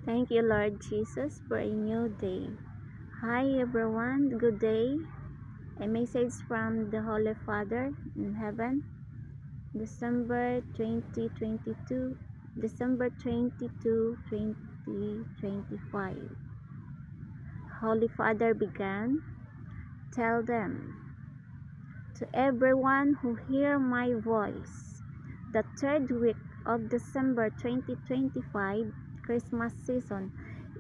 Thank you, Lord Jesus, for a new day. Hi, everyone. Good day. A message from the Holy Father in heaven, December 2022, December 22, 2025. Holy Father began, tell them, to everyone who hear my voice, the third week of December 2025, Christmas season,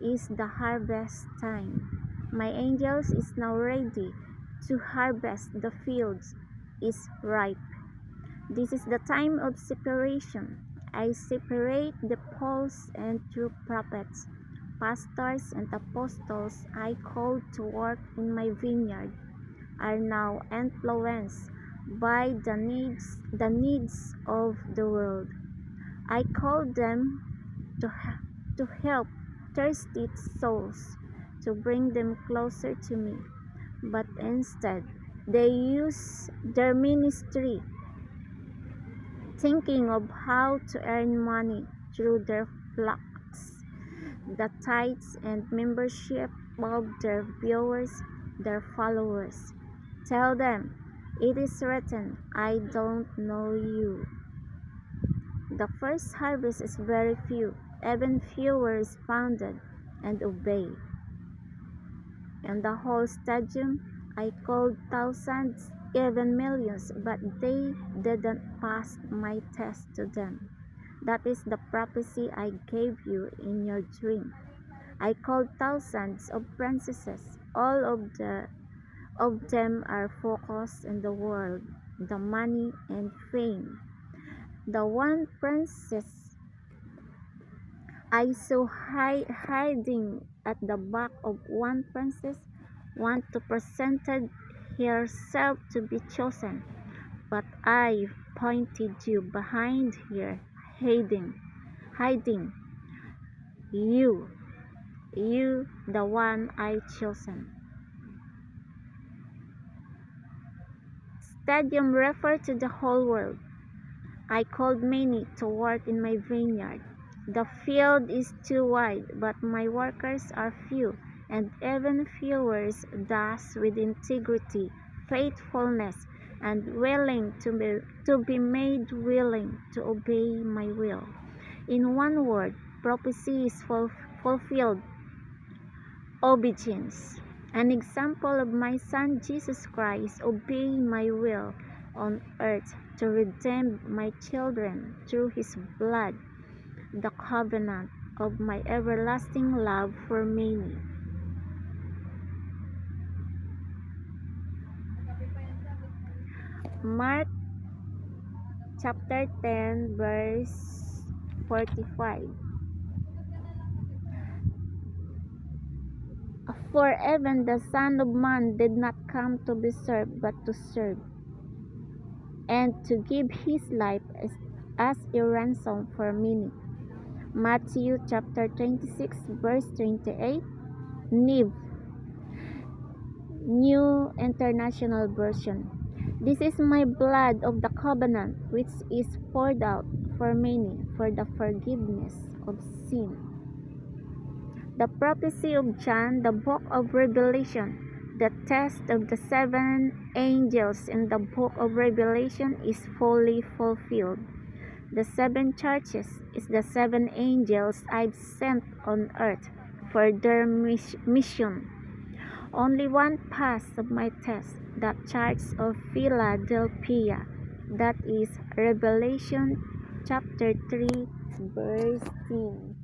is the harvest time. My angels is now ready to harvest, the fields is ripe. This is the time of separation. I separate the false and true prophets, pastors and apostles I called to work in my vineyard are now influenced by the needs of the world. I call them to help thirsty souls, to bring them closer to me, but instead they use their ministry thinking of how to earn money through their flocks, the tithes and membership of their viewers, their followers. Tell them, it is written, I don't know you. The first harvest is very few, even fewer responded and obeyed. In the whole stadium, I called thousands, even millions, but they didn't pass my test to them. That is the prophecy I gave you in your dream. I called thousands of princesses. All of them are focused in the world, the money and fame. The one princess I saw hiding at the back of one princess want to presented herself to be chosen, but I pointed you behind her, hiding you, the one I chosen. Stadium referred to the whole world. I called many to work in my vineyard. The field is too wide, but my workers are few, and even fewer thus with integrity, faithfulness, and willing to be made willing to obey my will. In one word, prophecy is fulfilled, obedience. An example of my Son Jesus Christ obeying my will on earth to redeem my children through his blood, the covenant of my everlasting love for many. Mark chapter 10 verse 45. For even the Son of Man did not come to be served, but to serve, and to give his life as a ransom for many. Matthew chapter 26 verse 28. New International Version. This is my blood of the covenant, which is poured out for many for the forgiveness of sin. The prophecy of John, the book of Revelation, the test of the seven angels in the book of Revelation is fully fulfilled. The seven churches is the seven angels I've sent on earth for their mission. Only one passed my test, the church of Philadelphia. That is Revelation chapter 3 verse 10.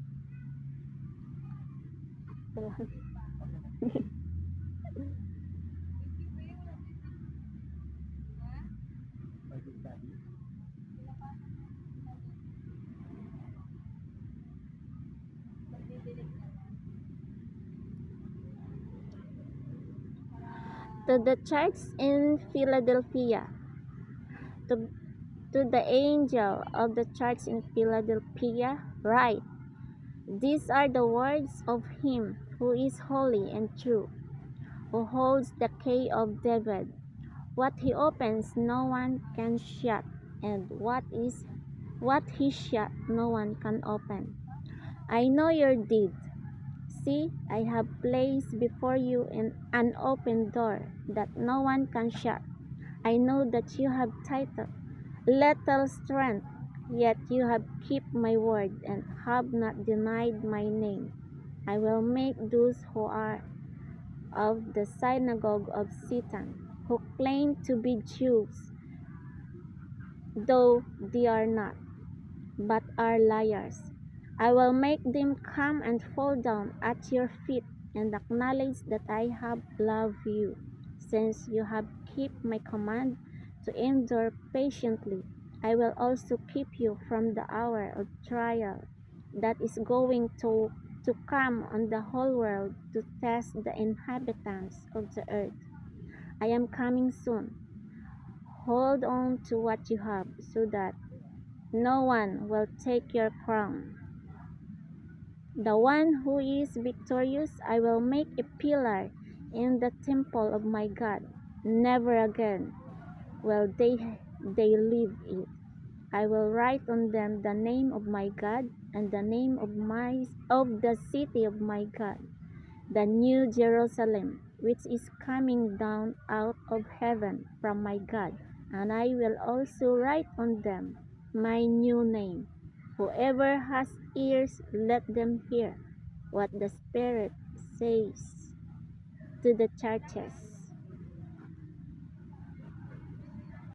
To the church in Philadelphia, to the angel of the church in Philadelphia, write, these are the words of him who is holy and true, who holds the key of David. What he opens no one can shut, and what he shut no one can open. I know your deeds, See, I have placed before you an open door that no one can shut. I know that you have little strength, yet you have kept my word and have not denied my name. I will make those who are of the synagogue of Satan, who claim to be Jews, though they are not, but are liars. I will make them come and fall down at your feet and acknowledge that I have loved you, since you have kept my command to endure patiently. I will also keep you from the hour of trial that is going to come on the whole world to test the inhabitants of the earth. I am coming soon. Hold on to what you have so that no one will take your crown. The one who is victorious I will make a pillar in the temple of my God. Never again will they leave it. I will write on them the name of my God and the name of the city of my God, the new Jerusalem, which is coming down out of heaven from my God, and I will also write on them my new name. Whoever has ears, let them hear what the Spirit says to the churches.